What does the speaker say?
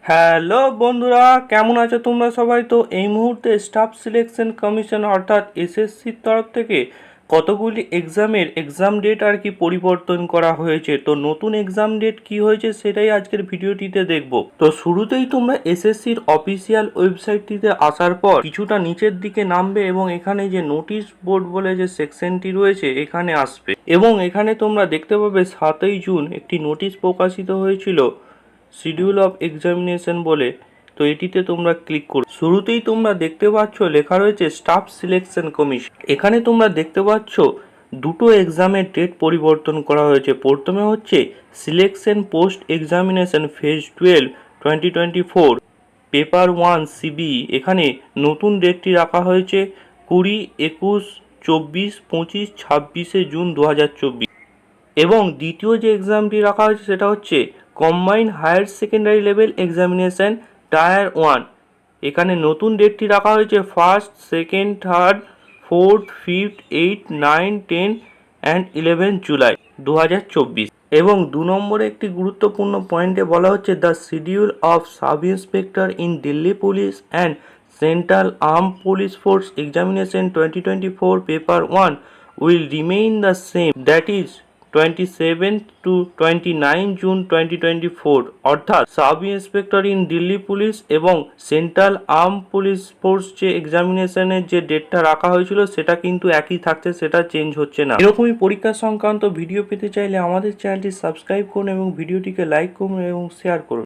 Hello বন্ধুরা, কেমন আছো তোমরা সবাই? তো এই মুহূর্তে স্টাফ সিলেকশন কমিশন অর্থাৎ এসএসসির তরফ থেকে কতগুলি এক্সাম ডেট আর কি পরিবর্তন করা হয়েছে। তো নতুন এক্সাম ডেট কি হয়েছে সেটাই আজকের ভিডিওটিতে দেখব। তো শুরুতেই তোমরা এসএসসির অফিসিয়াল ওয়েবসাইটটিতে আসার পর কিছুটা নিচের দিকে নামবে এবং এখানে যে নোটিশ বোর্ড বলে যে সেকশনটি রয়েছে এখানে আসবে এবং এখানে তোমরা দেখতে পাবে 7ই জুন একটি নোটিশ প্রকাশিত হয়েছিল শিডিউল অফ এক্সামিনেশন বলে। তো এটিতে তোমরা ক্লিক করো। শুরুতেই তোমরা দেখতে পাচ্ছ লেখা রয়েছে স্টাফ সিলেকশন কমিশন। এখানে তোমরা দেখতে পাচ্ছ দুটো এক্সামের ডেট পরিবর্তন করা হয়েছে। প্রথমে হচ্ছে selection post examination phase 12 2024 paper 1 সিবি। এখানে নতুন ডেটটি রাখা হয়েছে 20, 21, 24, 25, 26 জুন 2024 এবং দ্বিতীয় যে এক্সামটি রাখা হয়েছে সেটা হচ্ছে combine higher secondary level examination tier 1। এখানে নতুন ডেটটি রাখা হয়েছে 1st, 2nd, 3rd, 4th, 5th, 8th, 9th, 10th and 11 July 2024 এবং 2 নম্বরে একটি গুরুত্বপূর্ণ পয়েন্টে বলা হচ্ছে the schedule of sub inspector in Delhi police and central arm police force examination 2024 paper 1 will remain the same, that is 27 to 29 June 2024 অর্থাৎ sub inspector in Delhi police এবং central arm police force যে এক্সামিনেশনের যে ডেটটা রাখা হয়েছিল সেটা কিন্তু একই থাকছে, সেটা চেঞ্জ হচ্ছে না। এরকমই পরীক্ষা সংক্রান্ত ভিডিও পেতে চাইলে আমাদের চ্যানেলটি সাবস্ক্রাইব করুন এবং ভিডিওটিকে লাইক করুন এবং শেয়ার করুন।